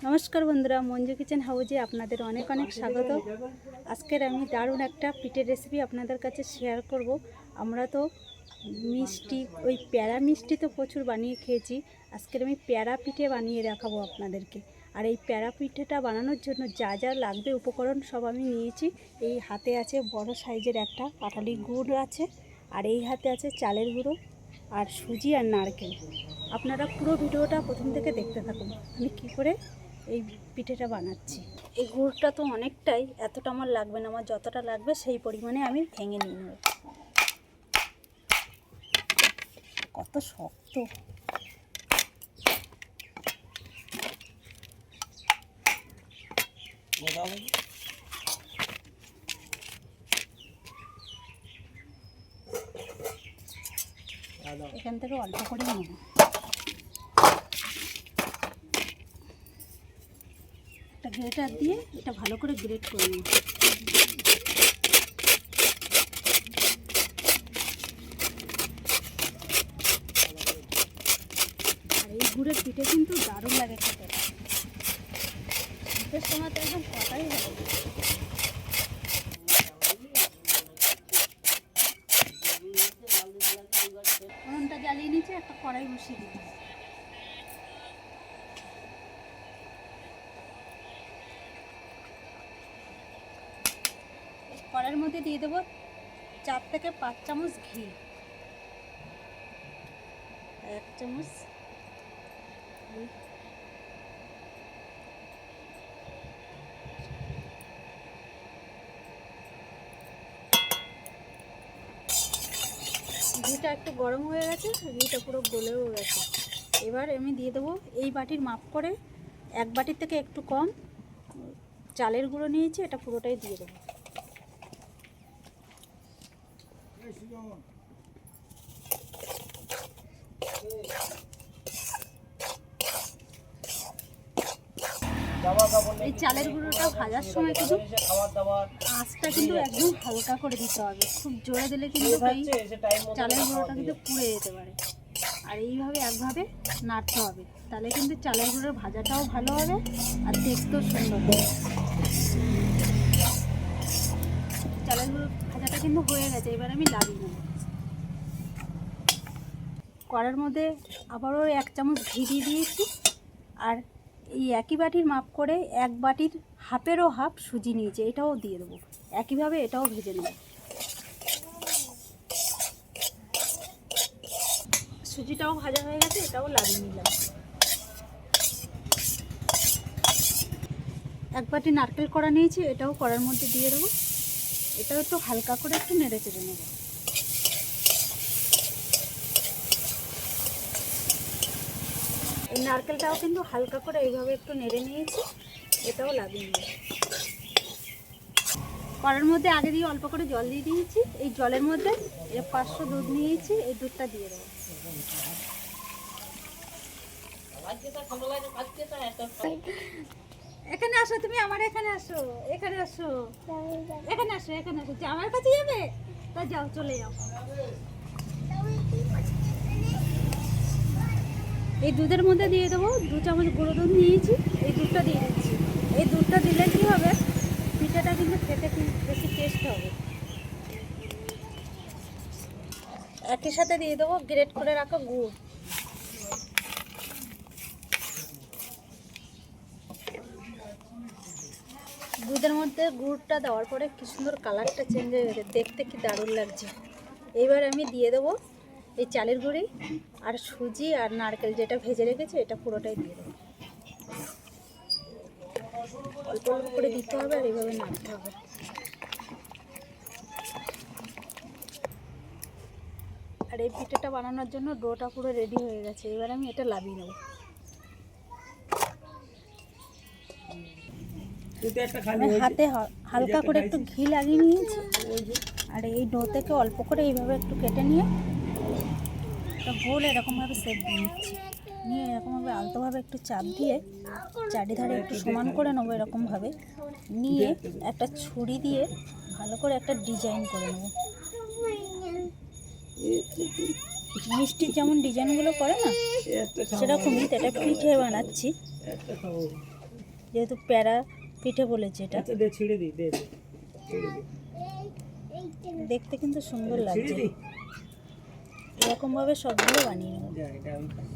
নমস্কার বন্ধুরা, মঞ্জু কিচেন হাউজে আপনাদের অনেক অনেক স্বাগত। আজকের আমি দারুণ একটা পিঠের রেসিপি আপনাদের কাছে শেয়ার করব। আমরা তো মিষ্টি, ওই প্যারা মিষ্টি তো প্রচুর বানিয়ে খেয়েছি। আজকের আমি প্যারা পিঠে বানিয়ে দেখাবো আপনাদেরকে। আর এই প্যারা পিঠেটা বানানোর জন্য যা যা লাগবে উপকরণ সব আমি নিয়েছি। এই হাতে আছে বড় সাইজের একটা পাটালি গুড় আছে, আর এই হাতে আছে চালের গুঁড়ো আর সুজি আর নারকেল। আপনারা পুরো ভিডিওটা প্রথম থেকে দেখতে থাকুন আমি কী করে এই পিঠেটা বানাচ্ছি। এই গুড়টা তো অনেকটাই, এতটা আমার লাগবে না, আমার যতটা লাগবে সেই পরিমাণে আমি ভেঙে নিয়ে নেব। কত শক্ত! এখান থেকে অল্প করে নেব। একটা গ্রেটার দিয়ে এটা ভালো করে গ্রেট করে নেব। আর এই গুড়ের পিঠে কিন্তু দারুণ লাগে খেতে। পিঠের সময় তো একদম কথাই হবে। উনুনটা জ্বালিয়ে নিচে একটা কড়াই বসিয়ে দিতে হবে। কড়াইয়ের মধ্যে দিয়ে দেবো 4 থেকে 5 চামচ ঘি, 1 চামচ ঘিটা একটু গরম হয়ে গেছে, ঘিটা পুরো গলেও গেছে। এবার আমি দিয়ে দেবো এই বাটির মাপ করে 1 বাটির থেকে একটু কম চালের গুঁড়ো নিয়েছি, এটা পুরোটাই দিয়ে দেবো। এই চালের গুঁড়োটা ভাজার সময় কিন্তু আঁচটা কিন্তু একদম হালকা করে দিতে হবে। খুব জোরে দিলে কিন্তু এই চালের গুঁড়োটা কিন্তু পুড়ে যেতে পারে। আর এইভাবে একভাবে নাড়তে হবে, তাহলে কিন্তু চালের গুঁড়োর ভাজাটাও ভালো হবে আর দেখতেও সুন্দর হবে। চালের গুঁড়ো ভাজাটা কিন্তু হয়ে গেছে, এবার আমি নামিয়ে নেব। কড়ার মধ্যে আবারও 1 চামচ ঘি দিয়ে দিয়েছি, আর এই একই বাটির মাপ করে 1 বাটির হাফেরও হাফ সুজি নিয়েছি, এটাও দিয়ে দেবো। একইভাবে এটাও ভেজে নেব। সুজিটাও ভাজা হয়ে গেছে, এটাও লাগিয়ে নিলাম। 1 বাটি নারকেল কড়া নিয়েছি, এটাও কড়ার মধ্যে দিয়ে দেবো। এটাও একটু হালকা করে একটু নেড়ে চেড়ে নেব। এই নারকেলটাও কিন্তু হালকা করে এইভাবে একটু নেড়ে নিয়েছি, এটাও লাগিয়ে নেব। কড়ার মধ্যে আগে দিয়ে অল্প করে জল দিয়ে দিয়েছি। এই জলের মধ্যে 500 দুধ নিয়েছি, এই দুধটা দিয়ে দেবো। এখানে আসো, তুমি আমার এখানে আসো, এখানে আসো, এখানে আসো, এখানে আসো। আমার কাছে যাবে? তা যাও, চলে যাও। এই দুধের মধ্যে দিয়ে দেবো 2 চামচ গুঁড়ো দুধ নিয়েছি, এই দুধটা দিয়ে দিচ্ছি। এই দুধটা দিলে কি হবে, পিঠাটা কিন্তু খেতে বেশি টেস্ট হবে। একই সাথে দিয়ে দেবো গ্রেট করে রাখা গুড়। দুধের মধ্যে গুড়টা দেওয়ার পরে কি সুন্দর কালারটা চেঞ্জ হয়ে গেছে, দেখতে কি দারুণ লাগছে। এইবার আমি দিয়ে দেবো এই চালের গুঁড়ি আর সুজি আর নারকেল যেটা ভেজে রেখেছি, এটা পুরোটাই দিয়ে দেবো। অল্প অল্প করে দিতে হবে আর এইভাবে নাড়তে হবে। আর এই পিঠাটা বানানোর জন্য ডোটা পুরো রেডি হয়ে গেছে, এবার আমি এটা লাভিয়ে নেব। আমি হাতে হালকা করে একটু ঘি লাগিয়ে নিয়েছি, আর এই ডো থেকে অল্প করে এইভাবে একটু কেটে নিয়ে একটা গোল এরকমভাবে শেপ দিয়ে নিচ্ছি। নিয়ে এরকমভাবে আলতোভাবে একটু চাপ দিয়ে চারিধারে একটু সমান করে নেবো। এরকমভাবে নিয়ে একটা ছুরি দিয়ে ভালো করে একটা ডিজাইন করে নেব। মিষ্টির যেমন ডিজাইনগুলো করে না, সেরকমই এটা পিঠে বানাচ্ছি। যেহেতু প্যারা পিঠে বলেছে এটা, আচ্ছা দে ছিড়ে দি, দে দে ছিড়ে দি, দেখতে কিন্তু সুন্দর ছিড়ে লাগছে। দি। এরকমভাবে সবগুলো বানিয়ে নেব। যা এটা আমি খাই।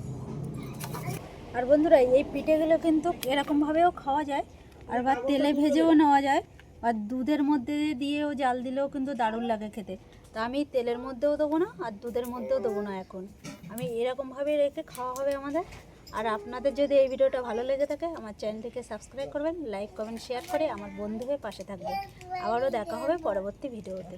আর বন্ধুরা এই পিঠেগুলো কিন্তু এরকমভাবেও খাওয়া যায়, আর বা তেলে ভেজেও নেওয়া যায়, আর দুধের মধ্যে দিয়েও জাল দিলেও কিন্তু দারুণ লাগে খেতে। তা আমি তেলের মধ্যেও দেবো না আর দুধের মধ্যেও দেবো না, এখন আমি এরকমভাবে রেখে খাওয়া হবে আমাদের। আর আপনাদের যদি এই ভিডিওটা ভালো লেগে থাকে আমার চ্যানেলটিকে সাবস্ক্রাইব করবেন, লাইক কমেন্ট শেয়ার করে আমার বন্ধু হয়ে পাশে থাকবেন। আবারও দেখা হবে পরবর্তী ভিডিওতে।